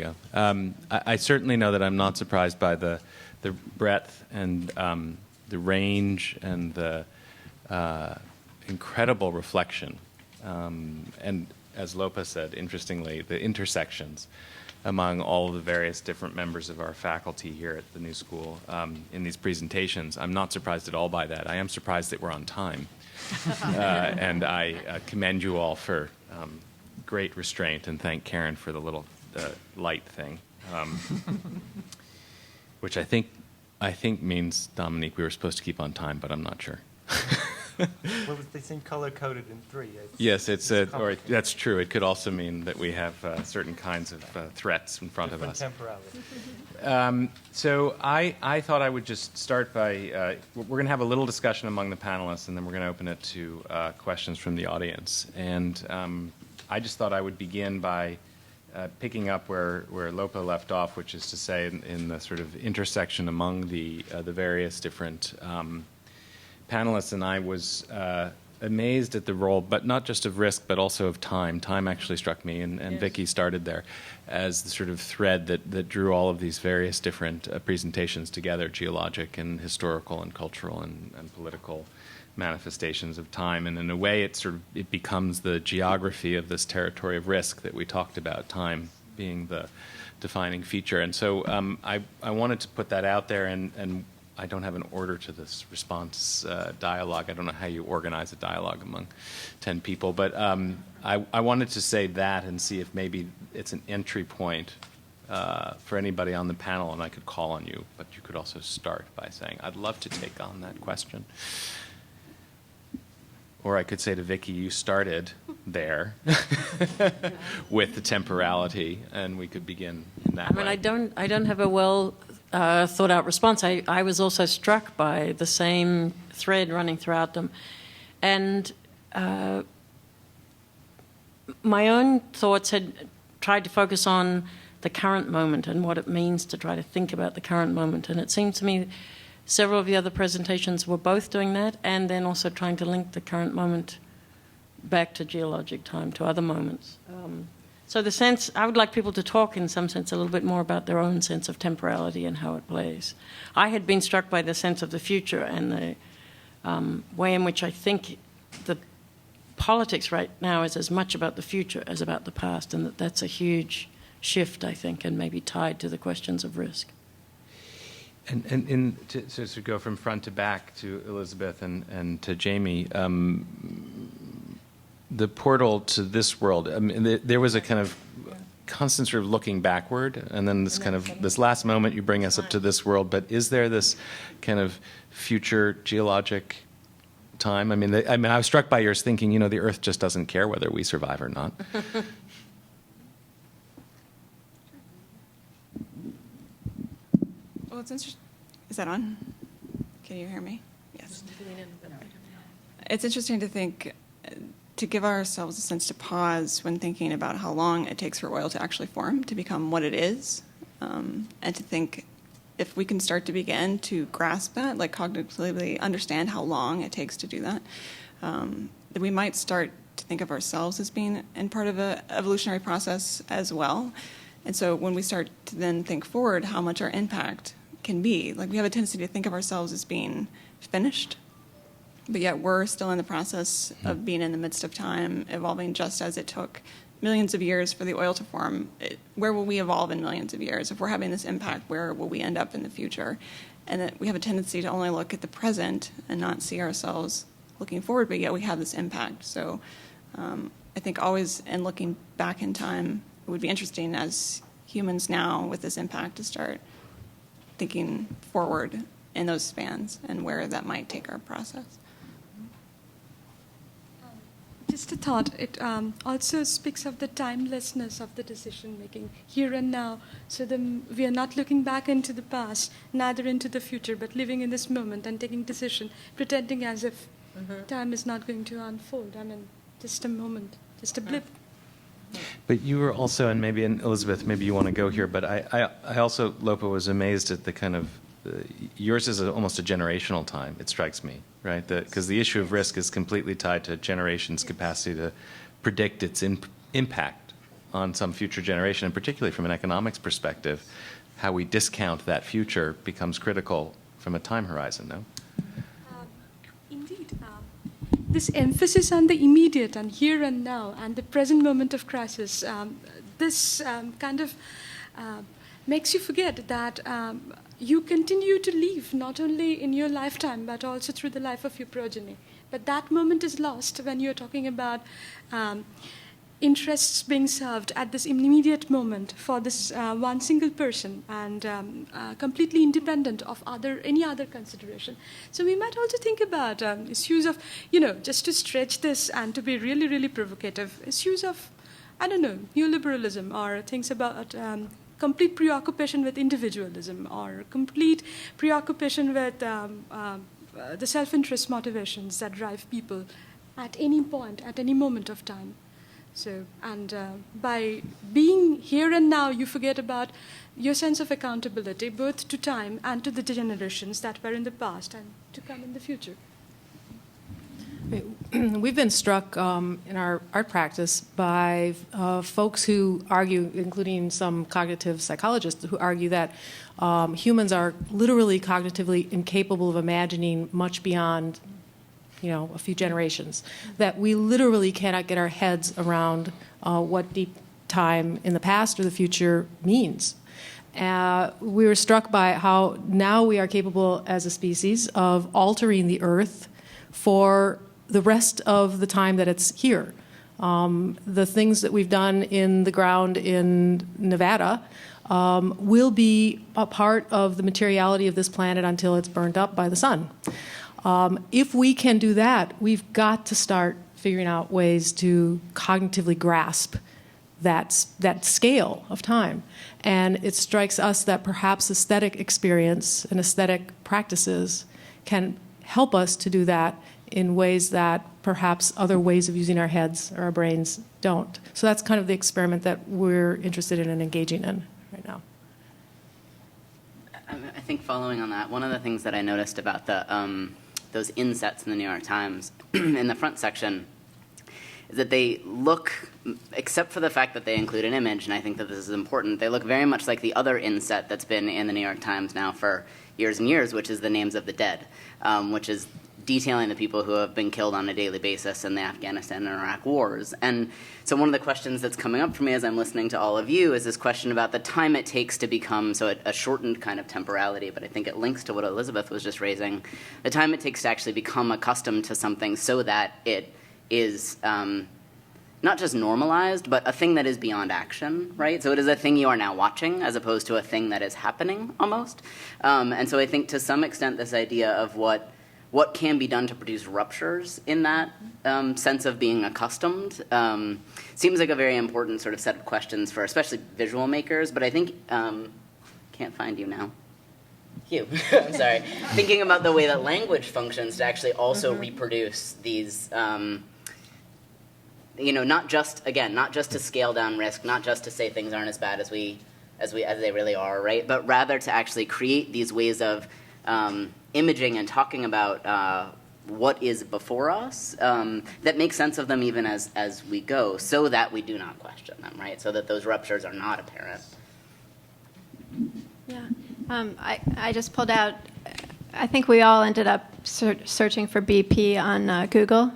Yeah. I certainly know that I'm not surprised by the breadth and the range and the incredible reflection. And as Lopa said, interestingly, the intersections among all the various different members of our faculty here at the New School in these presentations. I'm not surprised at all by that. I am surprised that we're on time. And I commend you all for great restraint and thank Karen for the little light thing, which I think means, Dominique, we were supposed to keep on time, but I'm not sure. Well, they seem color-coded in 3. Yes, or that's true. It could also mean that we have certain kinds of threats in front of us. Temporality. So I thought I would just start by, we're going to have a little discussion among the panelists, and then we're going to open it to questions from the audience. And I just thought I would begin by picking up where Lopa left off, which is to say in the sort of intersection among the various different panelists, and I was amazed at the role, but not just of risk, but also of time. Time actually struck me, and yes. Vicky started there as the sort of thread that drew all of these various different presentations together, geologic and historical and cultural and political manifestations of time. And in a way, it becomes the geography of this territory of risk that we talked about, time being the defining feature. And so I wanted to put that out there, and I don't have an order to this response dialogue. I don't know how you organize a dialogue among 10 people, but I wanted to say that and see if maybe it's an entry point for anybody on the panel, and I could call on you, but you could also start by saying, I'd love to take on that question. Or I could say to Vicky, you started there with the temporality, and we could begin in that way. I don't have a well thought out response. I was also struck by the same thread running throughout them. And my own thoughts had tried to focus on the current moment and what it means to try to think about the current moment. And it seemed to me several of the other presentations were both doing that, and then also trying to link the current moment back to geologic time, to other moments. So the sense, I would like people to talk in some sense a little bit more about their own sense of temporality and how it plays. I had been struck by the sense of the future and the way in which I think the politics right now is as much about the future as about the past, and that's a huge shift, I think, and maybe tied to the questions of risk. And to go from front to back to Elizabeth and to Jamie, the portal to this world, I mean, there was a kind of constant sort of looking backward, and then this last moment you bring us up to this world, but is there this kind of future geologic time? I mean, I was struck by yours thinking, the Earth just doesn't care whether we survive or not. Well, it's interesting. Is that on? Can you hear me? Yes. It's interesting to think, to give ourselves a sense to pause when thinking about how long it takes for oil to actually form, to become what it is, and to think if we can start to begin to grasp that, like cognitively understand how long it takes to do that, that we might start to think of ourselves as being in part of an evolutionary process as well. And so when we start to then think forward how much our impact can be, like we have a tendency to think of ourselves as being finished, but yet we're still in the process of being in the midst of time, evolving just as it took millions of years for the oil to form. Where will we evolve in millions of years? If we're having this impact, where will we end up in the future? And that we have a tendency to only look at the present and not see ourselves looking forward, but yet we have this impact. So I think always in looking back in time, it would be interesting as humans now with this impact to start thinking forward in those spans and where that might take our process. Just a thought, it also speaks of the timelessness of the decision-making here and now. So we are not looking back into the past, neither into the future, but living in this moment and taking decision, pretending as if time is not going to unfold. I mean, just a moment, just a blip. But you were also, and Elizabeth, maybe you want to go here, but I also, Lopa, was amazed at the kind of, yours is almost a generational time, it strikes me, right? Because the issue of risk is completely tied to generations' capacity to predict its impact on some future generation, and particularly from an economics perspective, how we discount that future becomes critical from a time horizon, no? Indeed. This emphasis on the immediate and here and now and the present moment of crisis, this kind of makes you forget that you continue to live not only in your lifetime but also through the life of your progeny. But that moment is lost when you're talking about interests being served at this immediate moment for this one single person and completely independent of any other consideration. So we might also think about issues of, just to stretch this and to be really, really provocative, issues of, neoliberalism or things about complete preoccupation with individualism or complete preoccupation with the self-interest motivations that drive people at any point, at any moment of time. So, and by being here and now, you forget about your sense of accountability, both to time and to the generations that were in the past and to come in the future. We've been struck in our art practice by folks who argue, including some cognitive psychologists, who argue that humans are literally cognitively incapable of imagining much beyond, a few generations. That we literally cannot get our heads around what deep time in the past or the future means. We were struck by how now we are capable as a species of altering the Earth for the rest of the time that it's here. The things that we've done in the ground in Nevada will be a part of the materiality of this planet until it's burned up by the sun. If we can do that, we've got to start figuring out ways to cognitively grasp that scale of time. And it strikes us that perhaps aesthetic experience and aesthetic practices can help us to do that in ways that perhaps other ways of using our heads or our brains don't. So that's kind of the experiment that we're interested in and engaging in right now. I think following on that, one of the things that I noticed about those insets in the New York Times in the front section is that they look, except for the fact that they include an image, and I think that this is important, they look very much like the other inset that's been in the New York Times now for years and years, which is the names of the dead, which is detailing the people who have been killed on a daily basis in the Afghanistan and Iraq wars. And so one of the questions that's coming up for me as I'm listening to all of you is this question about the time it takes to become, so a shortened kind of temporality, but I think it links to what Elizabeth was just raising, the time it takes to actually become accustomed to something so that it is not just normalized, but a thing that is beyond action, right? So it is a thing you are now watching as opposed to a thing that is happening almost. And so I think to some extent this idea of what can be done to produce ruptures in that sense of being accustomed seems like a very important sort of set of questions for especially visual makers. But I think, can't find you now. Hugh, I'm sorry. Thinking about the way that language functions to actually also reproduce these, not just to scale down risk, not just to say things aren't as bad as they really are, right? But rather to actually create these ways of imaging and talking about what is before us that make sense of them even as we go, so that we do not question them, right? So that those ruptures are not apparent. Yeah, I just pulled out. I think we all ended up searching for BP on Google.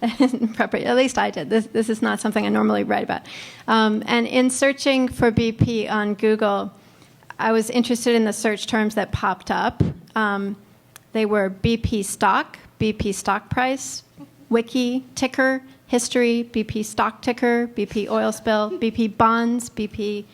At least I did. This is not something I normally write about. And in searching for BP on Google, I was interested in the search terms that popped up. They were BP stock price, wiki, ticker, history, BP stock ticker, BP oil spill, BP bonds, BP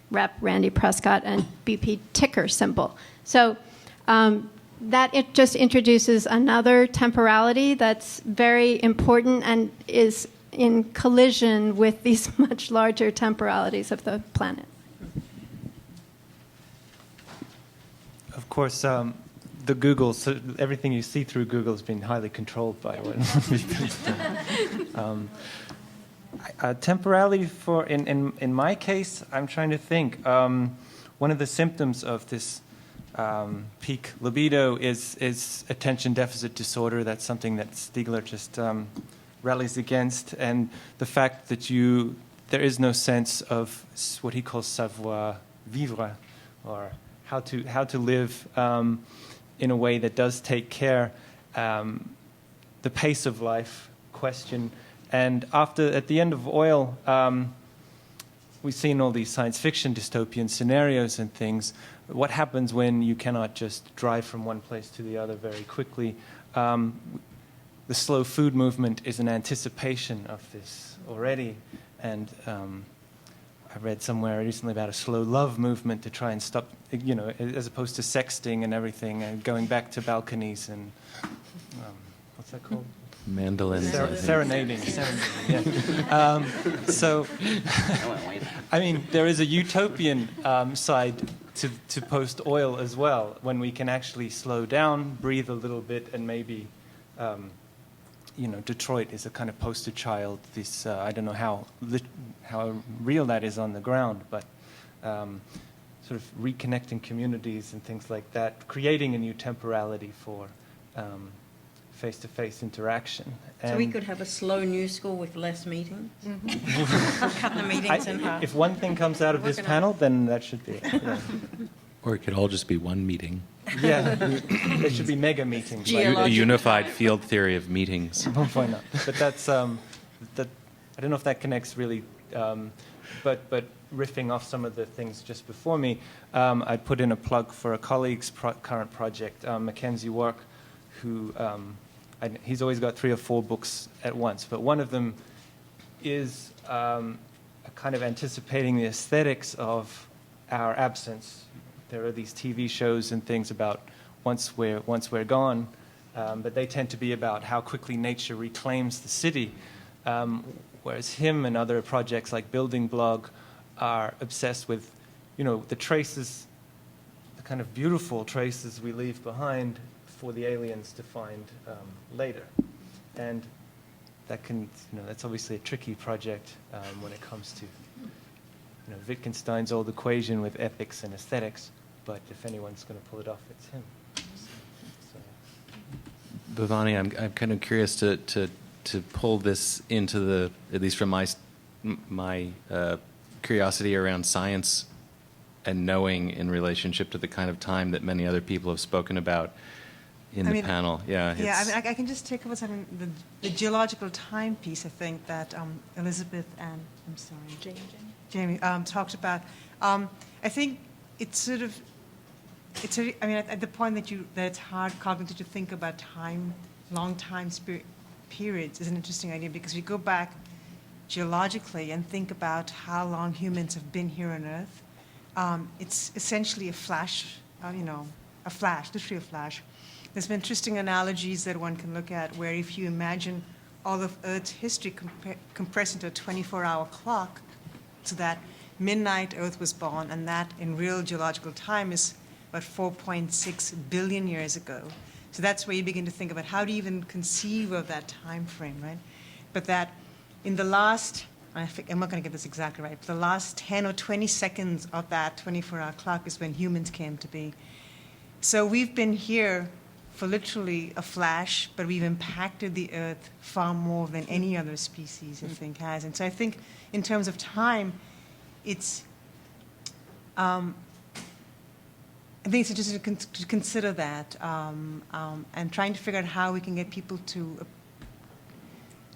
rep Randy Prescott, and BP ticker symbol. So that it just introduces another temporality that's very important and is in collision with these much larger temporalities of the planet. Of course, the Google, so everything you see through Google has been highly controlled by what we've done. Temporality in my case, I'm trying to think. One of the symptoms of this peak libido is attention deficit disorder. That's something that Stiegler just rallies against, and the fact that you there is no sense of what he calls savoir vivre, or how to live in a way that does take care the pace of life question. And at the end of oil, we've seen all these science fiction dystopian scenarios and things. What happens when you cannot just drive from one place to the other very quickly? The slow food movement is an anticipation of this already. And I read somewhere recently about a slow love movement to try and stop, as opposed to sexting and everything, and going back to balconies and, what's that called? Mandolins. Serenading, yeah. So, I mean, there is a utopian side to post-oil as well, when we can actually slow down, breathe a little bit, and maybe, Detroit is a kind of poster child. This, I don't know how real that is on the ground, but sort of reconnecting communities and things like that, creating a new temporality for face-to-face interaction. So we could have a slow new school with less meetings? Mm-hmm. Cut the meetings in half. If one thing comes out of this panel, then that should be it. Yeah. Or it could all just be one meeting. Yeah, there should be mega meetings. A unified field theory of meetings. Why not? But that's, I don't know if that connects really, but riffing off some of the things just before me, I put in a plug for a colleague's current project, Mackenzie Work, who he's always got 3 or 4 books at once, but one of them is a kind of anticipating the aesthetics of our absence. There are these TV shows and things about once we're gone, but they tend to be about how quickly nature reclaims the city, whereas him and other projects like Building Blog are obsessed with, the traces, the kind of beautiful traces we leave behind for the aliens to find later. And that can, that's obviously a tricky project when it comes to, Wittgenstein's old equation with ethics and aesthetics, but if anyone's going to pull it off, it's him. So. Bhavani, I'm kind of curious to pull this into at least from my curiosity around science and knowing in relationship to the kind of time that many other people have spoken about in the panel. Yeah. Yeah, I can just take up the geological time piece, I think, that Elizabeth and, I'm sorry, Jamie talked about. I think it's at the point that it's hard cognitively to think about time, long time periods is an interesting idea, because we go back geologically and think about how long humans have been here on Earth. It's essentially a flash, literally a flash. There's been interesting analogies that one can look at, where if you imagine all of Earth's history compressed into a 24-hour clock, so that midnight Earth was born, and that in real geological time is about 4.6 billion years ago. So that's where you begin to think about how do you even conceive of that time frame, right? But that in the last, I'm not going to get this exactly right, but the last 10 or 20 seconds of that 24-hour clock is when humans came to be. So we've been here for literally a flash, but we've impacted the Earth far more than any other species, I think, has. And so I think in terms of time, it's interesting to consider that and trying to figure out how we can get people to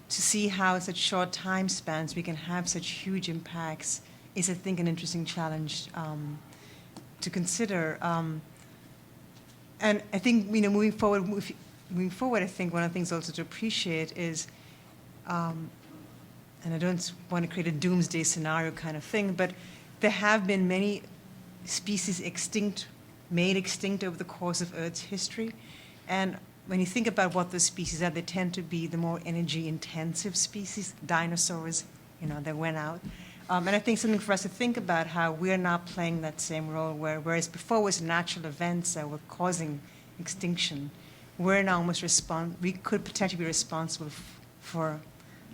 see how in such short time spans we can have such huge impacts is, I think, an interesting challenge to consider. And I think, moving forward, I think one of the things also to appreciate is, and I don't want to create a doomsday scenario kind of thing, but there have been many species made extinct over the course of Earth's history. And when you think about what those species are, they tend to be the more energy-intensive species, dinosaurs, that went out. And I think something for us to think about how we're now playing that same role, whereas before it was natural events that were causing extinction, we're now almost we could potentially be responsible for,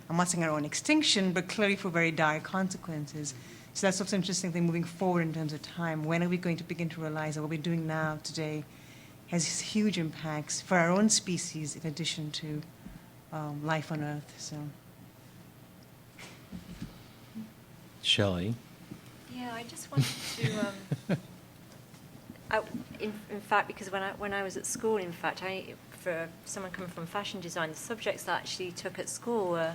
I'm not saying our own extinction, but clearly for very dire consequences. So that's also an interesting thing moving forward in terms of time. When are we going to begin to realize that what we're doing now, today, has huge impacts for our own species in addition to life on Earth? So. Shelley? Yeah, I just wanted to. In fact, because when I was at school, in fact, for someone coming from fashion design, the subjects that I actually took at school were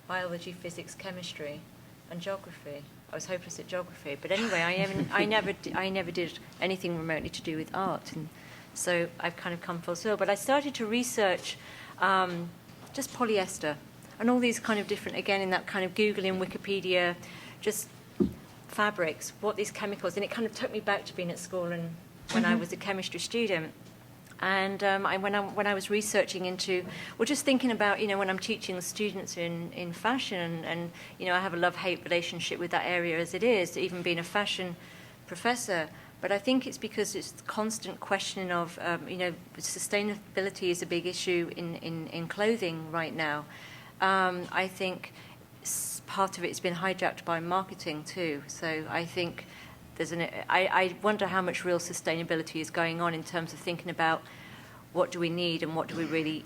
biology, physics, chemistry, and geography. I was hopeless at geography, but anyway, I never did anything remotely to do with art, and so I've kind of come full circle. But I started to research just polyester and all these kind of different, again, in that kind of Googling, Wikipedia, just fabrics, what these chemicals, and it kind of took me back to being at school and when I was a chemistry student. And when I was researching into, well, just thinking about, when I'm teaching students in fashion, and I have a love-hate relationship with that area as it is, even being a fashion professor. But I think it's because it's the constant questioning of, sustainability is a big issue in clothing right now. I think part of it's been hijacked by marketing too. So I think I wonder how much real sustainability is going on in terms of thinking about what do we need and what do we really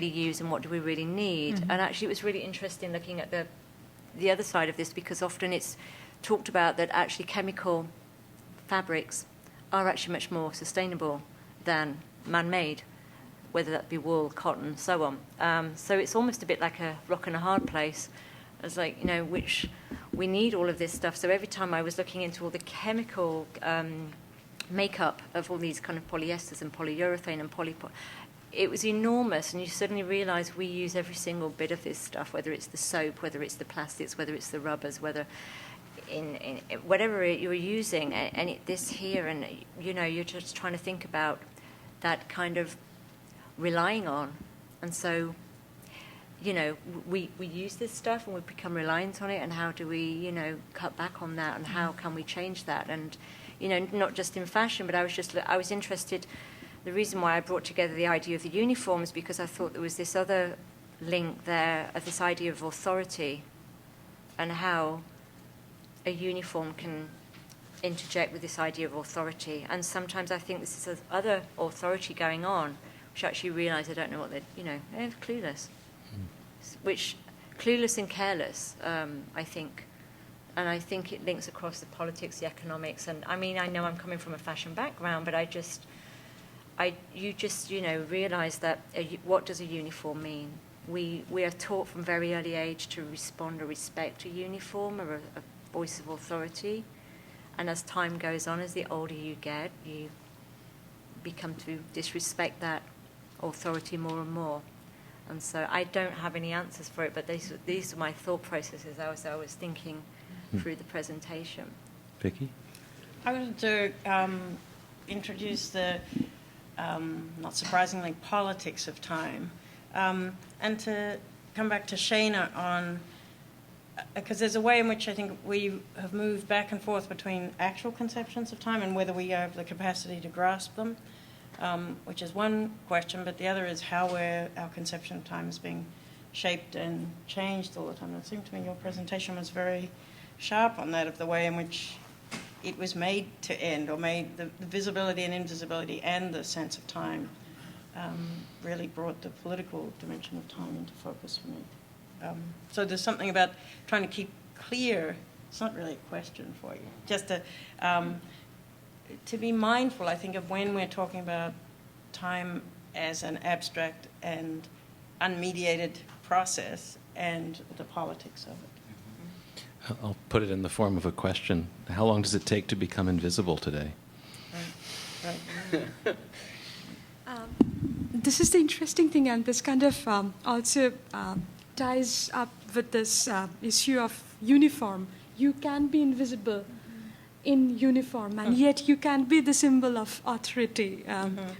use and what do we really need. Mm-hmm. And actually, it was really interesting looking at the other side of this, because often it's talked about that actually chemical fabrics are actually much more sustainable than man-made, whether that be wool, cotton, so on. So it's almost a bit like a rock and a hard place. It's like, which we need all of this stuff. So every time I was looking into all the chemical makeup of all these kind of polyesters and polyurethane and it was enormous. And you suddenly realize we use every single bit of this stuff, whether it's the soap, whether it's the plastics, whether it's the rubbers, whether in whatever you're using, and this here, and you're just trying to think about that kind of relying on. And so we use this stuff and we become reliant on it, and how do we, cut back on that, and how can we change that? And, not just in fashion, but I was interested, the reason why I brought together the idea of the uniform is because I thought there was this other link there of this idea of authority and how a uniform can interject with this idea of authority. And sometimes I think this is other authority going on, which I actually realise I don't know what they're clueless. Which clueless and careless, I think, and I think it links across the politics, the economics, and I know I'm coming from a fashion background, but you just realise that what does a uniform mean? We are taught from very early age to respond or respect a uniform or a voice of authority, and as time goes on, as the older you get, you become to disrespect that authority more and more. And so I don't have any answers for it, but these are my thought processes as I was thinking through the presentation. Vicky? I wanted to introduce the, not surprisingly, politics of time, and to come back to Shana on, because there's a way in which I think we have moved back and forth between actual conceptions of time and whether we have the capacity to grasp them. Which is one question, but the other is how our conception of time is being shaped and changed all the time. It seemed to me your presentation was very sharp on that, of the way in which it was made to end, or made the visibility and invisibility and the sense of time really brought the political dimension of time into focus for me. So there's something about trying to keep clear. It's not really a question for you, just to be mindful, I think, of when we're talking about time as an abstract and unmediated process and the politics of it. I'll put it in the form of a question. How long does it take to become invisible today? Right. This is the interesting thing, and this kind of also ties up with this issue of uniform. You can be invisible in uniform, and yet you can be the symbol of authority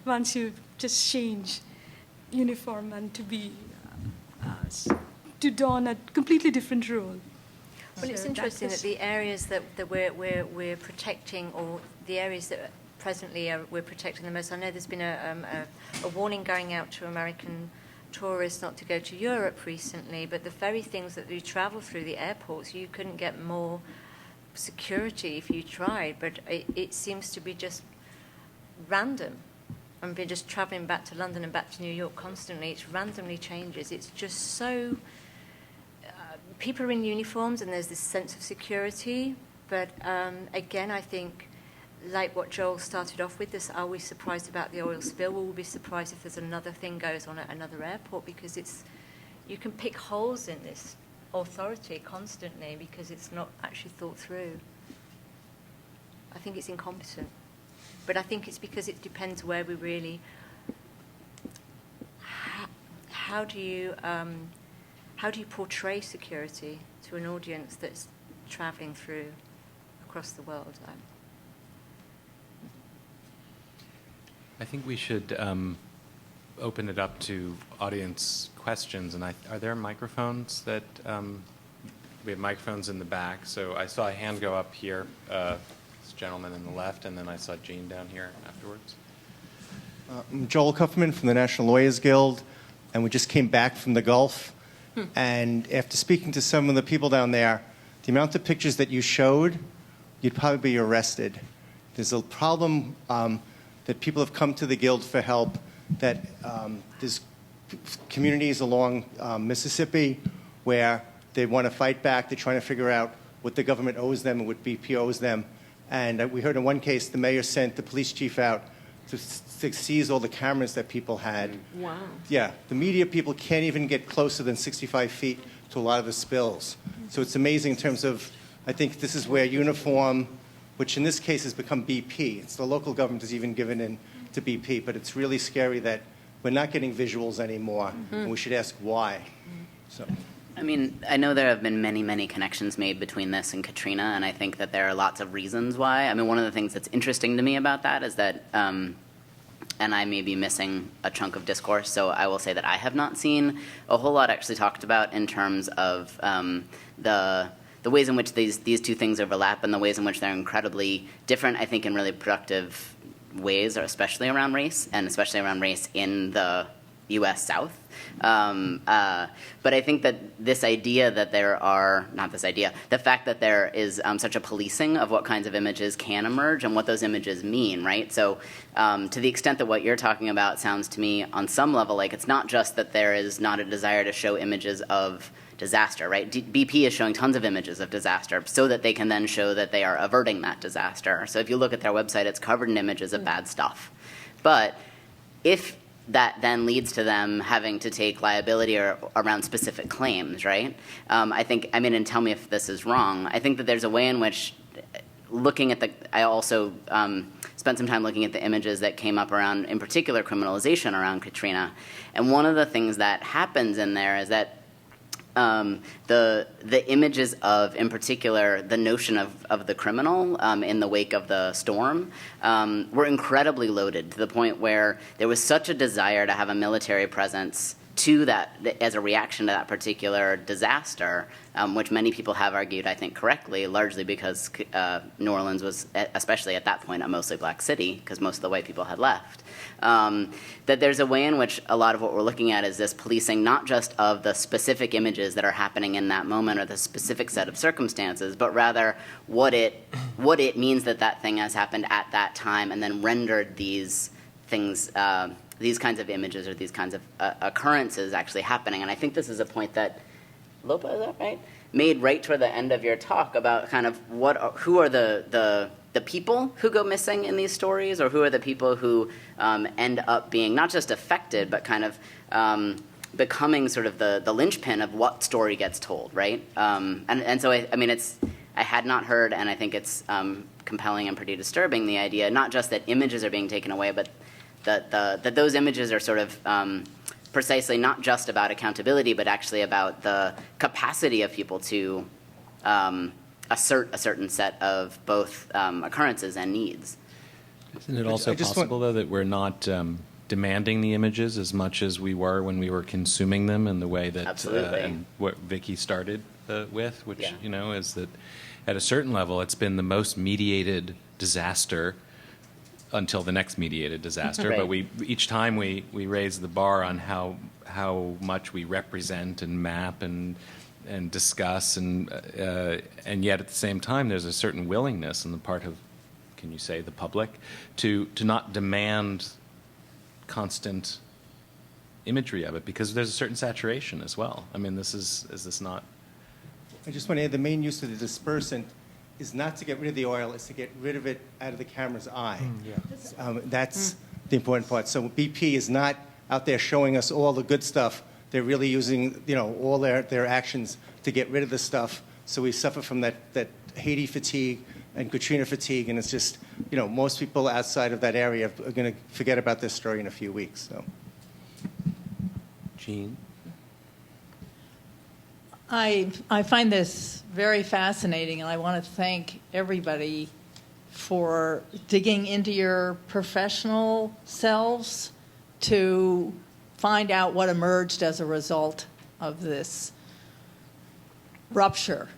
once you just change uniform and to be to don a completely different role. Well, so it's interesting that the areas that we're protecting, or the areas that presently we're protecting the most. I know there's been a warning going out to American tourists not to go to Europe recently, but the very things that we travel through the airports, you couldn't get more security if you tried, but it seems to be just random. I've been just travelling back to London and back to New York constantly. It randomly changes. It's just so people are in uniforms and there's this sense of security, but again, I think, like what Joel started off with, this, are we surprised about the oil spill? Will we be surprised if there's another thing goes on at another airport? Because you can pick holes in this authority constantly because it's not actually thought through. I think it's incompetent. But I think it's because it depends where we really... How do you portray security to an audience that's traveling through across the world? I think we should open it up to audience questions. And are there microphones that we have microphones in the back? So I saw a hand go up here, this gentleman on the left, and then I saw Jean down here afterwards. I'm Joel Kupferman from the National Lawyers Guild, and we just came back from the Gulf. And after speaking to some of the people down there, the amount of pictures that you showed, you'd probably be arrested. There's a problem that people have come to the Guild for help, that there's communities along Mississippi where they want to fight back. They're trying to figure out what the government owes them and what BP owes them. And we heard in one case the mayor sent the police chief out to seize all the cameras that people had. Wow. Yeah, the media people can't even get closer than 65 feet to a lot of the spills. So it's amazing in terms of, I think this is where uniform, which in this case has become BP. It's the local government has even given in to BP, but it's really scary that we're not getting visuals anymore, and we should ask why. So. I mean, I know there have been many, many connections made between this and Katrina, and I think that there are lots of reasons why. I mean, one of the things that's interesting to me about that is that, and I may be missing a chunk of discourse, so I will say that I have not seen a whole lot actually talked about in terms of the ways in which these two things overlap and the ways in which they're incredibly different, I think, in really productive ways, or especially around race, and especially around race in the U.S. South. But I think that this idea that there are, not this idea, the fact that there is such a policing of what kinds of images can emerge and what those images mean, right? So to the extent that what you're talking about sounds to me on some level like it's not just that there is not a desire to show images of disaster, right? BP is showing tons of images of disaster so that they can then show that they are averting that disaster. So if you look at their website, it's covered in images of bad stuff. But if that then leads to them having to take liability around specific claims, right? I think, I mean, and tell me if this is wrong, I think that there's a way in which looking at I also spent some time looking at the images that came up around, in particular, criminalization around Katrina. And one of the things that happens in there is that the images of, in particular, the notion of the criminal in the wake of the storm were incredibly loaded to the point where there was such a desire to have a military presence to that as a reaction to that particular disaster, which many people have argued, I think correctly, largely because New Orleans was, especially at that point, a mostly black city because most of the white people had left. That there's a way in which a lot of what we're looking at is this policing not just of the specific images that are happening in that moment or the specific set of circumstances, but rather what it means that that thing has happened at that time and then rendered these things, these kinds of images or these kinds of occurrences actually happening. And I think this is a point that, Lopa, is that right? Made right toward the end of your talk about kind of who are the people who go missing in these stories, or who are the people who end up being not just affected, but kind of becoming sort of the linchpin of what story gets told, right? And so, I mean, I had not heard, and I think it's compelling and pretty disturbing, the idea not just that images are being taken away, but that those images are sort of precisely not just about accountability, but actually about the capacity of people to assert a certain set of both occurrences and needs. Isn't it also possible, though, that we're not demanding the images as much as we were when we were consuming them in the way that and what Vicky started with, which, you know, is that at a certain level it's been the most mediated disaster until the next mediated disaster. Right. But each time we raise the bar on how much we represent and map and discuss, and yet at the same time there's a certain willingness on the part of, can you say, the public to not demand constant imagery of it, because there's a certain saturation as well. I mean, is this not I just want to add the main use of the dispersant is not to get rid of the oil, it's to get rid of it out of the camera's eye. That's the important part. So BP is not out there showing us all the good stuff. They're really using, all their actions to get rid of the stuff. So we suffer from that Haiti fatigue and Katrina fatigue, and it's just, most people outside of that area are going to forget about this story in a few weeks. So, Jean? I find this very fascinating, and I want to thank everybody for digging into your professional selves to find out what emerged as a result of this rupture,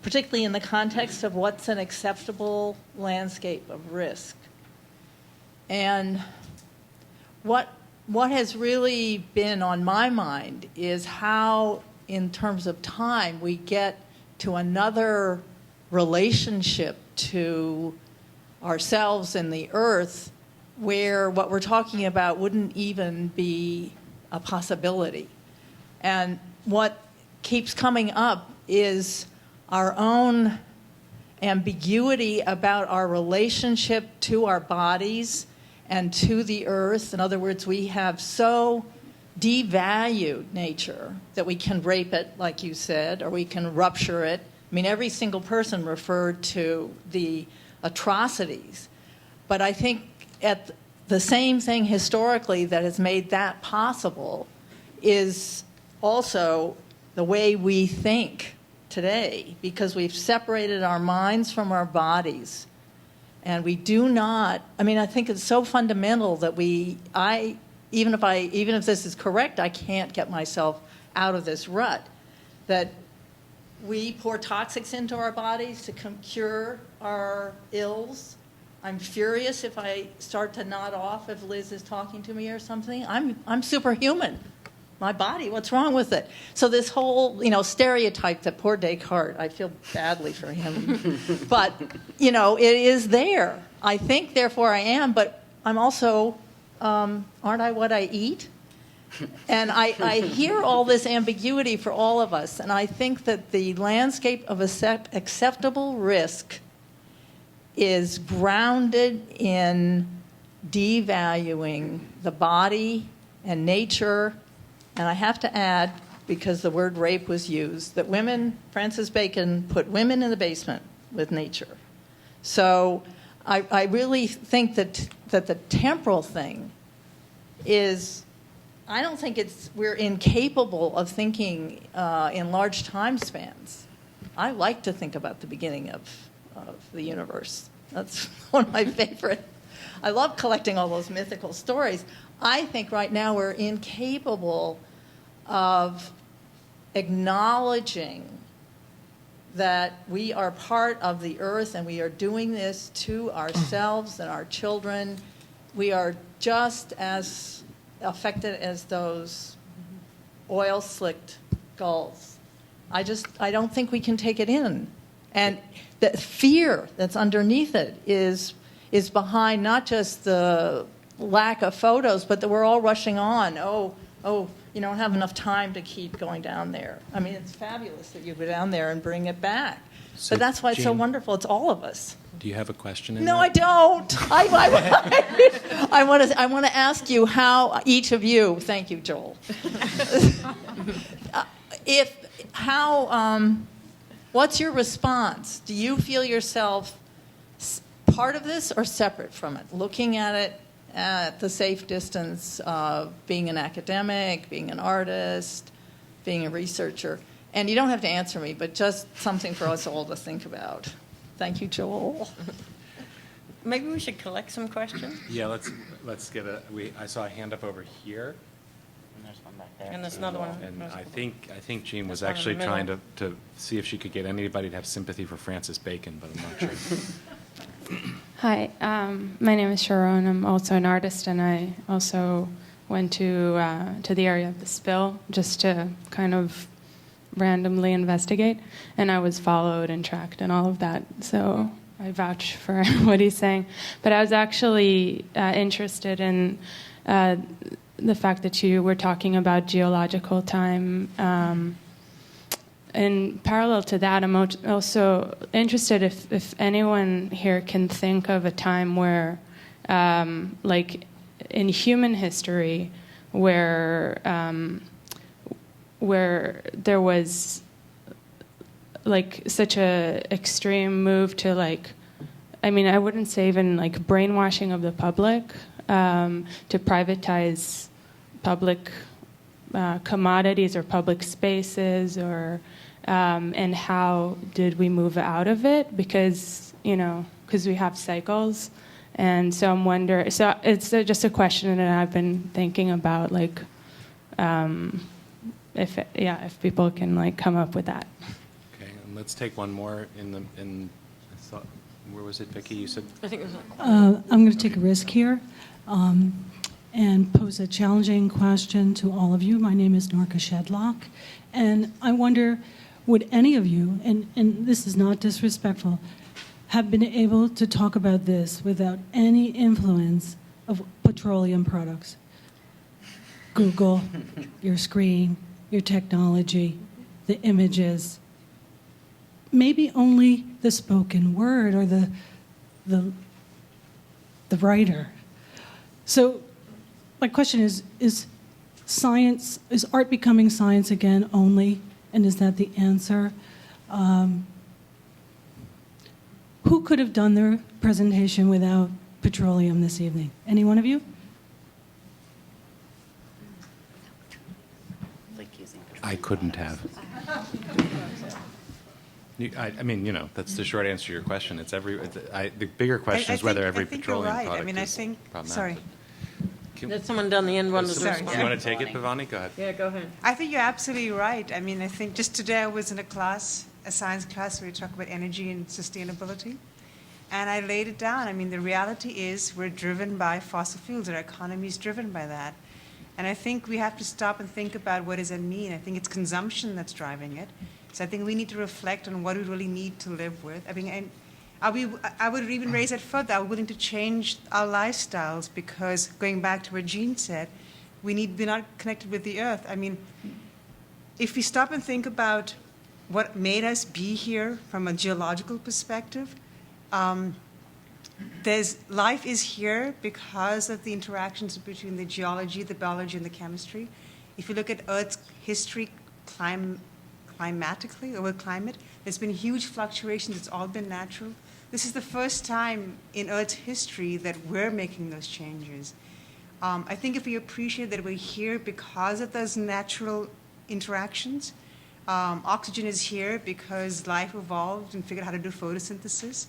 particularly in the context of what's an acceptable landscape of risk. And what has really been on my mind is how, in terms of time, we get to another relationship to ourselves and the earth where what we're talking about wouldn't even be a possibility. And what keeps coming up is our own ambiguity about our relationship to our bodies and to the earth. In other words, we have so devalued nature that we can rape it, like you said, or we can rupture it. I mean, every single person referred to the atrocities. But I think at the same thing historically that has made that possible is also the way we think today, because we've separated our minds from our bodies. And we do not, I think it's so fundamental that even if this is correct, I can't get myself out of this rut, that we pour toxics into our bodies to cure our ills. I'm furious if I start to nod off if Liz is talking to me or something. I'm superhuman. My body, what's wrong with it? So this whole, stereotype that poor Descartes, I feel badly for him. But, it is there. I think, therefore I am, but I'm also, aren't I what I eat? And I hear all this ambiguity for all of us, and I think that the landscape of acceptable risk is grounded in devaluing the body and nature. And I have to add, because the word rape was used, that Francis Bacon put women in the basement with nature. So I really think that the temporal thing is, I don't think we're incapable of thinking in large time spans. I like to think about the beginning of the universe. That's one of my favorite. I love collecting all those mythical stories. I think right now we're incapable of acknowledging that we are part of the earth and we are doing this to ourselves and our children. We are just as affected as those oil-slicked gulls. I don't think we can take it in. And the fear that's underneath it is behind not just the lack of photos, but that we're all rushing on. Oh, you don't have enough time to keep going down there. It's fabulous that you go down there and bring it back. So, but that's why it's so Jean, wonderful. It's all of us. Do you have a question? No, I don't. I want to ask you how each of you. Thank you, Joel. What's your response? Do you feel yourself part of this or separate from it? Looking at it at the safe distance of being an academic, being an artist, being a researcher. And you don't have to answer me, but just something for us all to think about. Thank you, Joel. Maybe we should collect some questions. Yeah, let's get I saw a hand up over here. And there's one back there. And there's another one. And I think Jean was There's one in actually the trying middle. to see if she could get anybody to have sympathy for Francis Bacon, but I'm not sure. Hi, my name is Sharon. I'm also an artist, and I also went to the area of the spill just to kind of randomly investigate, and I was followed and tracked and all of that. So I vouch for what he's saying. But I was actually interested in the fact that you were talking about geological time in parallel to that, I'm also interested if anyone here can think of a time where, like in human history, where there was like such a extreme move to like, I mean, I wouldn't say even like brainwashing of the public, to privatize public commodities or public spaces, or and how did we move out of it? Because we have cycles, and so I'm wondering. So it's just a question that I've been thinking about, like, if people can like come up with that. Okay, and let's take one more where was it, Vicky? You said. I think it was. I'm going to take a risk here. And pose a challenging question to all of you. My name is Norka Shedlock, and I wonder, would any of you, and this is not disrespectful, have been able to talk about this without any influence of petroleum products? Google, your screen, your technology, the images, maybe only the spoken word or the writer. So my question is art becoming science again only? And is that the answer? Who could have done their presentation without petroleum this evening? Any one of you? I couldn't have. I mean, that's the short answer to your question. It's the bigger question is whether every petroleum right. product I is think, problematic. sorry. There's someone down the end wanted to respond. You want to take it, Bhavani? Go ahead. Yeah, go ahead. I think you're absolutely right. I mean, I think just today I was in a science class where we talk about energy and sustainability. And I laid it down. I mean, the reality is we're driven by fossil fuels. Our economy is driven by that. And I think we have to stop and think about what does that mean. I think it's consumption that's driving it. So I think we need to reflect on what we really need to live with. I mean, and I would even raise it further. Are we willing to change our lifestyles? Because going back to what Jean said, we're not connected with the earth. I mean, if we stop and think about what made us be here from a geological perspective, life is here because of the interactions between the geology, the biology, and the chemistry. If you look at Earth's history climatically, or with climate, there's been huge fluctuations. It's all been natural. This is the first time in Earth's history that we're making those changes. I think if we appreciate that we're here because of those natural interactions, oxygen is here because life evolved and figured out how to do photosynthesis.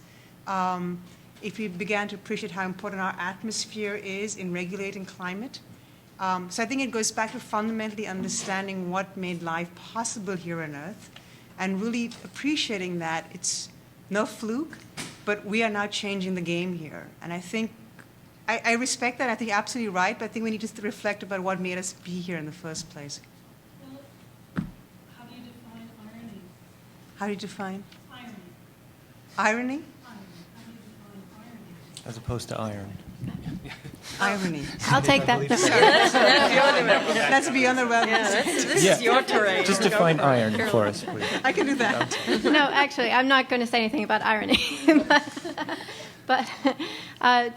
If we began to appreciate how important our atmosphere is in regulating climate. So I think it goes back to fundamentally understanding what made life possible here on Earth and really appreciating that it's no fluke, but we are now changing the game here. And I think, I respect that. I think you're absolutely right, but I think we need to reflect about what made us be here in the first place. Well, how do you define irony? How do you define? Irony. Irony? How do you define irony? As opposed to iron. Irony. I'll take that. That's beyond the realm. Yeah, this is your terrain. Just define iron for us, please. I can do that. No, actually, I'm not going to say anything about irony. but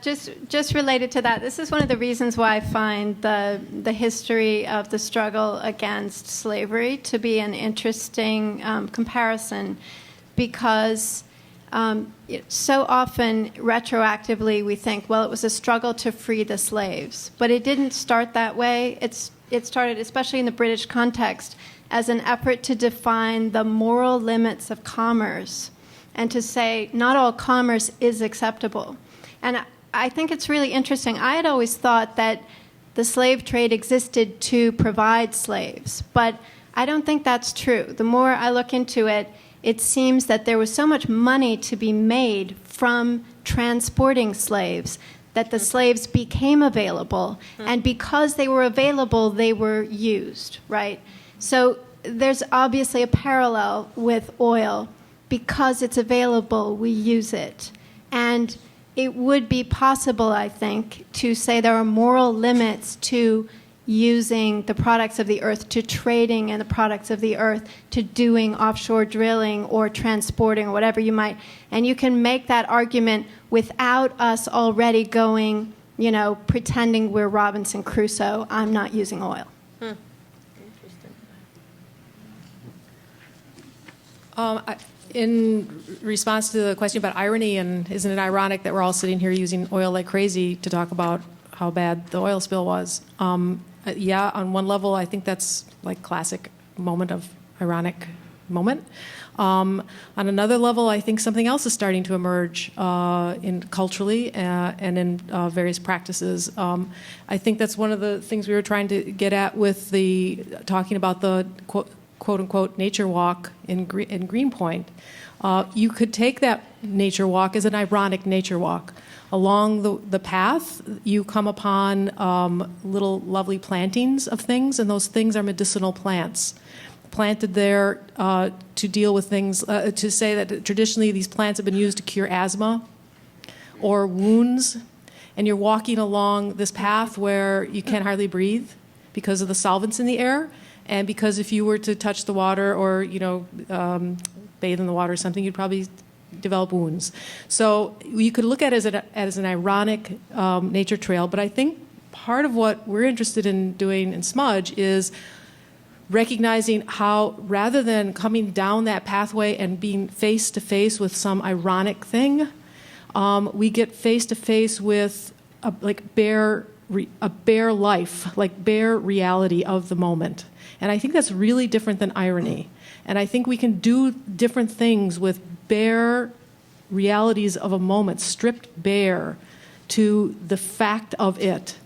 just related to that, this is one of the reasons why I find the history of the struggle against slavery to be an interesting comparison, because so often retroactively we think, well, it was a struggle to free the slaves, but it didn't start that way. It started, especially in the British context, as an effort to define the moral limits of commerce and to say not all commerce is acceptable. And I think it's really interesting. I had always thought that the slave trade existed to provide slaves, but I don't think that's true. The more I look into it, it seems that there was so much money to be made from transporting slaves that the slaves became available, and because they were available, they were used, right? So there's obviously a parallel with oil. Because it's available, we use it. And it would be possible, I think, to say there are moral limits to using the products of the earth to trading and the products of the earth to doing offshore drilling or transporting or whatever you might. And you can make that argument without us already going, pretending we're Robinson Crusoe, I'm not using oil. In response to the question about irony, and isn't it ironic that we're all sitting here using oil like crazy to talk about how bad the oil spill was? Yeah, on one level, I think that's like classic moment of ironic moment. On another level, I think something else is starting to emerge culturally and in various practices. I think that's one of the things we were trying to get at with talking about the quote-unquote nature walk in Greenpoint. You could take that nature walk as an ironic nature walk. Along the path, you come upon little lovely plantings of things, and those things are medicinal plants planted there to deal with things, to say that traditionally these plants have been used to cure asthma or wounds, and you're walking along this path where you can't hardly breathe because of the solvents in the air, and because if you were to touch the water or bathe in the water or something, you'd probably develop wounds. So you could look at it as an ironic nature trail, but I think part of what we're interested in doing in Smudge is recognizing how, rather than coming down that pathway and being face to face with some ironic thing, we get face to face with a bare life, like bare reality of the moment. And I think that's really different than irony. And I think we can do different things with bare realities of a moment, stripped bare to the fact of it,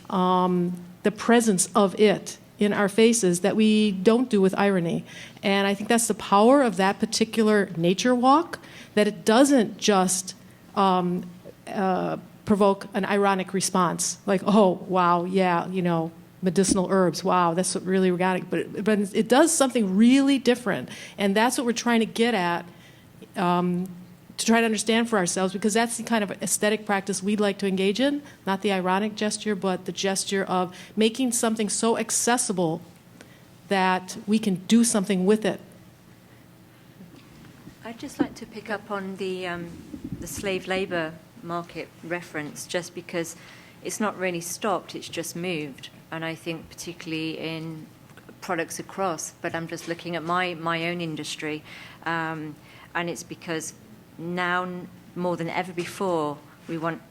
the presence of it in our faces that we don't do with irony. And I think that's the power of that particular nature walk, that it doesn't just provoke an ironic response, like, oh, wow, yeah, medicinal herbs, wow, that's really organic. But it does something really different. And that's what we're trying to get at, to try to understand for ourselves, because that's the kind of aesthetic practice we'd like to engage in, not the ironic gesture, but the gesture of making something so accessible that we can do something with it. I'd just like to pick up on the slave labor market reference, just because it's not really stopped, it's just moved. And I think particularly in products across, but I'm just looking at my own industry, and it's because now more than ever before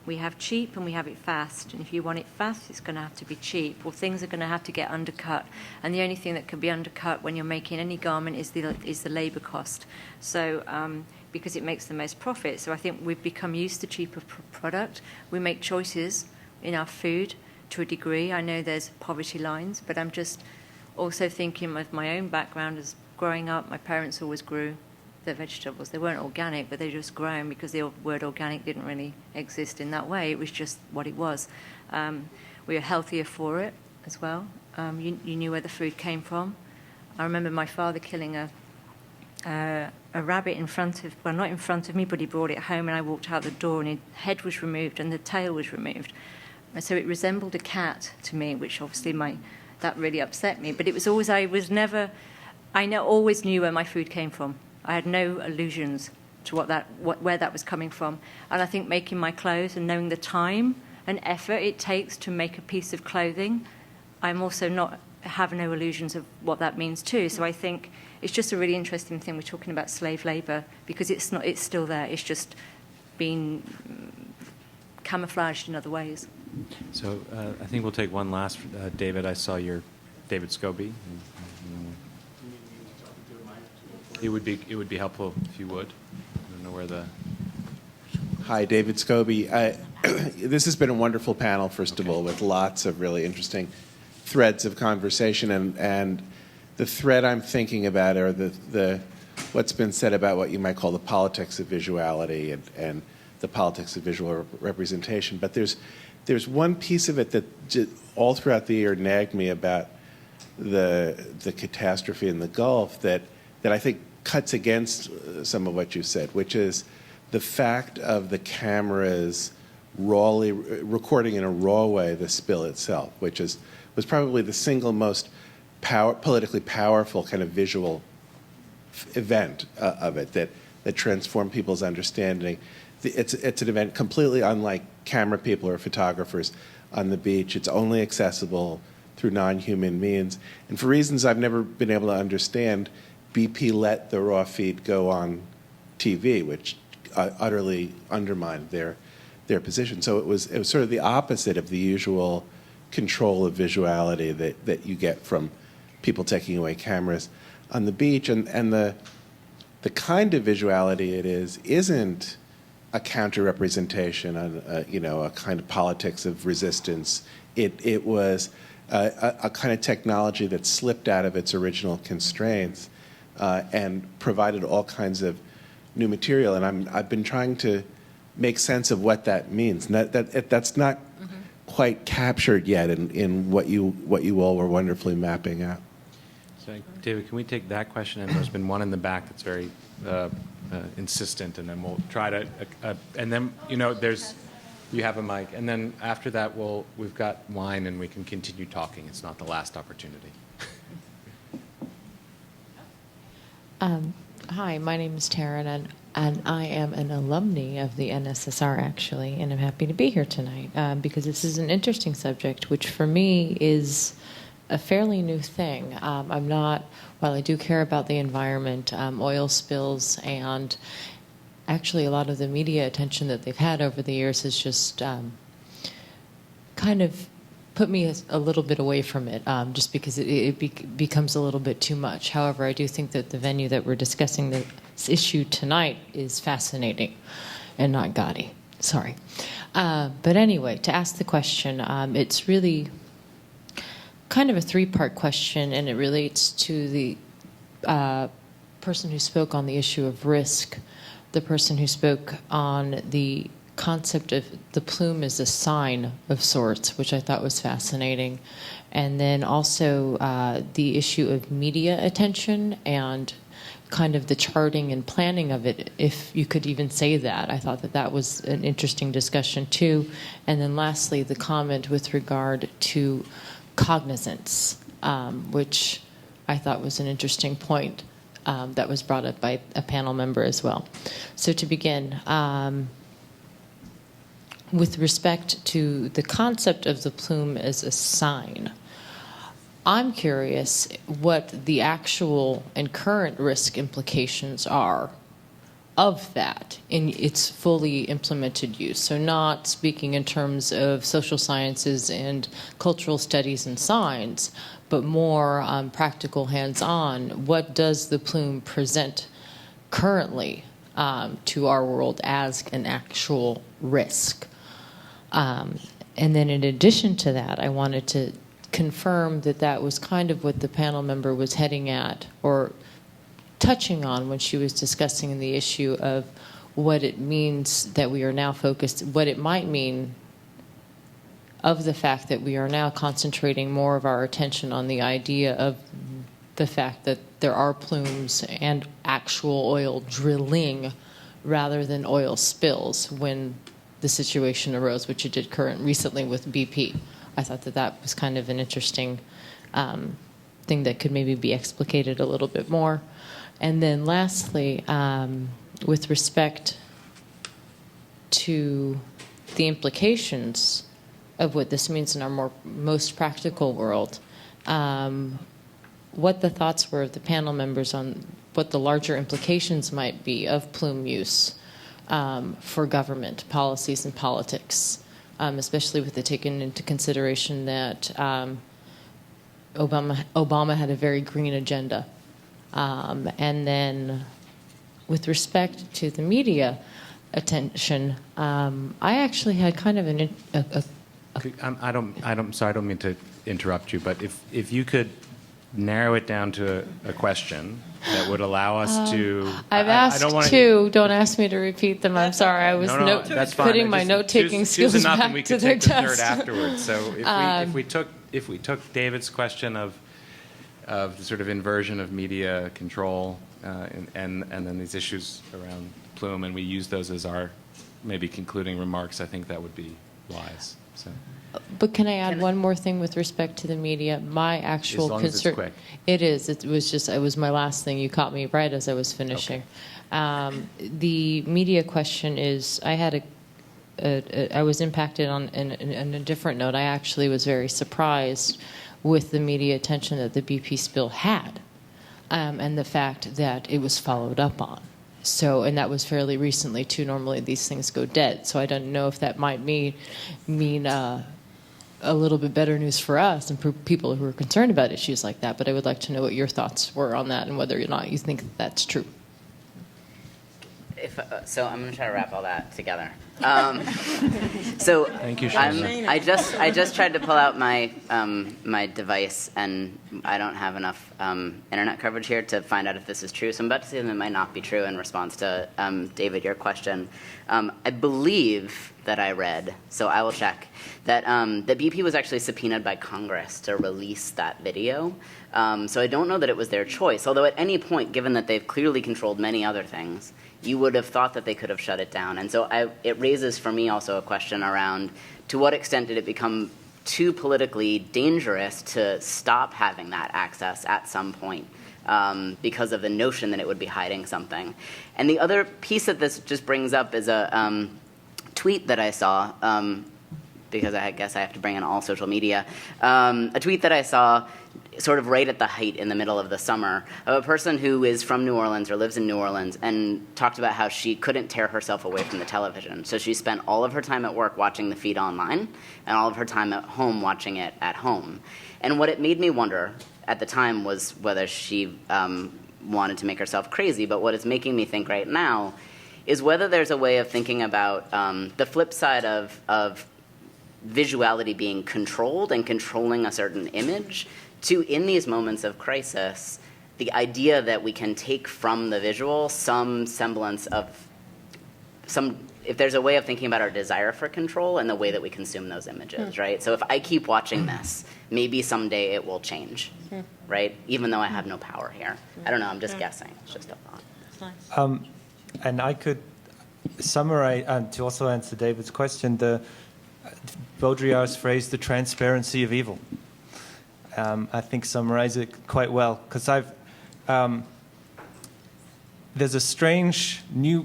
we have cheap and we have it fast, and if you want it fast, it's going to have to be cheap, or things are going to have to get undercut, and the only thing that can be undercut when you're making any garment is the labor cost. So because it makes the most profit. So I think we've become used to cheaper product. We make choices in our food to a degree. I know there's poverty lines, but I'm just also thinking of my own background as growing up. My parents always grew their vegetables. They weren't organic, but they just grown because the word organic didn't really exist in that way. It was just what it was. We were healthier for it as well. You knew where the food came from. I remember my father killing a rabbit in front of, well, not in front of me, but he brought it home, and I walked out the door, and his head was removed and the tail was removed. And so it resembled a cat to me, which obviously that really upset me. But it was always, I always knew where my food came from. I had no illusions to where that was coming from. And I think making my clothes and knowing the time and effort it takes to make a piece of clothing, I'm also have no illusions of what that means too. So I think it's just a really interesting thing. We're talking about slave labor because it's still there. It's just been camouflaged in other ways. So I think we'll take one last. David, I saw your David Scobie. It would be helpful if you would. I don't know where the. Hi, David Scobie. This has been a wonderful panel, first of all, with lots of really interesting threads of conversation, and the thread I'm thinking about are the what's been said about what you might call the politics of visuality and the politics of visual representation. But there's one piece of it that all throughout the year nagged me about the catastrophe in the Gulf that I think cuts against some of what you said, which is the fact of the cameras recording in a raw way the spill itself, which is was probably the single most politically powerful kind of visual event of it that transformed people's understanding. It's an event completely unlike camera people or photographers on the beach. It's only accessible through non-human means. And for reasons I've never been able to understand, BP let the raw feed go on TV, which utterly undermined their position. So it was sort of the opposite of the usual control of visuality that you get from people taking away cameras on the beach. And the kind of visuality it isn't a counter-representation on a kind of politics of resistance. It was a kind of technology that slipped out of its original constraints and provided all kinds of new material. And I've been trying to make sense of what that means. And that's not quite captured yet in what you all were wonderfully mapping out. So, David, can we take that question? And there's been one in the back that's very insistent, and then we'll try to, and then, you have a mic, and then after that, we've got wine and we can continue talking. It's not the last opportunity. Hi, my name is Sharon, and I am an alumni of the NSSR, actually, and I'm happy to be here tonight because this is an interesting subject, which for me is a fairly new thing. I'm not, while I do care about the environment, oil spills, and actually a lot of the media attention that they've had over the years has just kind of put me a little bit away from it, just because it becomes a little bit too much. However, I do think that the venue that we're discussing this issue tonight is fascinating and not gaudy. Sorry. But anyway, to ask the question, it's really kind of a three-part question, and it relates to the person who spoke on the issue of risk, the person who spoke on the concept of the plume as a sign of sorts, which I thought was fascinating, and then also the issue of media attention and kind of the charting and planning of it, if you could even say that. I thought that was an interesting discussion too. And then lastly, the comment with regard to cognizance, which I thought was an interesting point that was brought up by a panel member as well. So to begin, with respect to the concept of the plume as a sign, I'm curious what the actual and current risk implications are of that in its fully implemented use. So not speaking in terms of social sciences and cultural studies and signs, but more practical, hands-on. What does the plume present currently to our world as an actual risk? And then in addition to that, I wanted to confirm that that was kind of what the panel member was heading at or touching on when she was discussing the issue of what it means that we are now focused, what it might mean of the fact that we are now concentrating more of our attention on the idea of the fact that there are plumes and actual oil drilling rather than oil spills when the situation arose, which it did recently with BP. I thought that that was kind of an interesting thing that could maybe be explicated a little bit more. And then lastly, with respect to the implications of what this means in our most practical world, what the thoughts were of the panel members on what the larger implications might be of plume use for government policies and politics, especially with it taken into consideration that Obama had a very green agenda. And then with respect to the media attention, I actually had kind of I don't mean to interrupt you, but if you could narrow it down to a question that would allow us to. I've asked two. Don't ask me to repeat them. I'm sorry. I was putting my note-taking skills enough back and we to could their take the test. third afterwards. So if we took David's question of the sort of inversion of media control and then these issues around plume, and we use those as our maybe concluding remarks, I think that would be lies. So. But can I add one more thing with respect to the media? My actual As long as it's quick. It is. It was my last thing. You caught me right as I was finishing. Okay. The media question is, I was impacted on in a different note. I actually was very surprised with the media attention that the BP spill had, and the fact that it was followed up on. So, and that was fairly recently too. Normally these things go dead. So I don't know if that might mean a little bit better news for us and for people who are concerned about issues like that. But I would like to know what your thoughts were on that and whether or not you think that that's true. So I'm going to try to wrap all that together. So thank you, Sharon. I just tried to pull out my my device, and I don't have enough internet coverage here to find out if this is true. So I'm about to say that it might not be true in response to David, your question. I believe that I read, so I will check, that that BP was actually subpoenaed by Congress to release that video. So I don't know that it was their choice. Although at any point, given that they've clearly controlled many other things, you would have thought that they could have shut it down. And so it raises for me also a question around, to what extent did it become too politically dangerous to stop having that access at some point because of the notion that it would be hiding something? And the other piece that this just brings up is a tweet that I saw, because I guess I have to bring in all social media, a tweet that I saw sort of right at the height in the middle of the summer of a person who is from New Orleans or lives in New Orleans and talked about how she couldn't tear herself away from the television. So she spent all of her time at work watching the feed online and all of her time at home watching it at home. And what it made me wonder at the time was whether she wanted to make herself crazy, but what it's making me think right now is whether there's a way of thinking about the flip side of visuality being controlled and controlling a certain image, to, in these moments of crisis, the idea that we can take from the visual some semblance of if there's a way of thinking about our desire for control and the way that we consume those images, right? So if I keep watching this, maybe someday it will change, right? Even though I have no power here. I don't know, I'm just guessing. It's just a thought. That's nice. And I could summarize, and to also answer David's question, Baudrillard's phrase, the transparency of evil. I think summarize it quite well, because there's a strange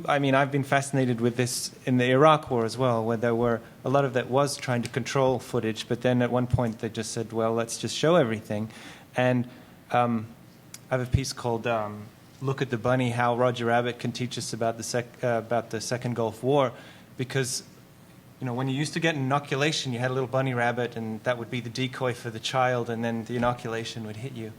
I've been fascinated with this in the Iraq War as well, where there were a lot of that was trying to control footage, but then at one point they just said, well, let's just show everything. And I have a piece called Look at the Bunny, How Roger Rabbit Can Teach Us about the Second Gulf War, because when you used to get an inoculation, you had a little bunny rabbit, and that would be the decoy for the child, and then the inoculation would hit you.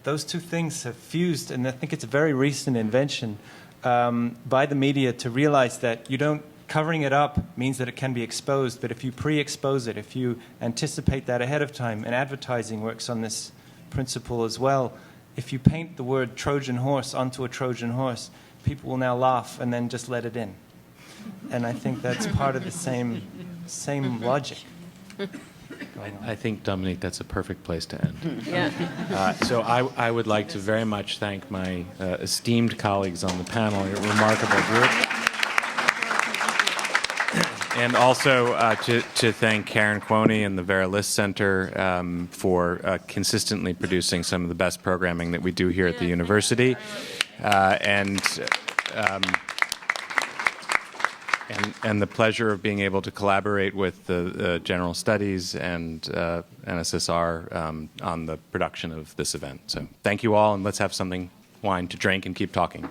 Those two things have fused, and I think it's a very recent invention by the media to realize that covering it up means that it can be exposed, but if you pre-expose it, if you anticipate that ahead of time, and advertising works on this principle as well, if you paint the word Trojan horse onto a Trojan horse, people will now laugh and then just let it in. And I think that's part of the same logic. I think, Dominique, that's a perfect place to end. Yeah. So I would like to very much thank my esteemed colleagues on the panel, a remarkable group. And also to thank Karen Quoney and the Vera List Center for consistently producing some of the best programming that we do here at the university. And the pleasure of being able to collaborate with the General Studies and NSSR on the production of this event. So thank you all, and let's have wine to drink and keep talking.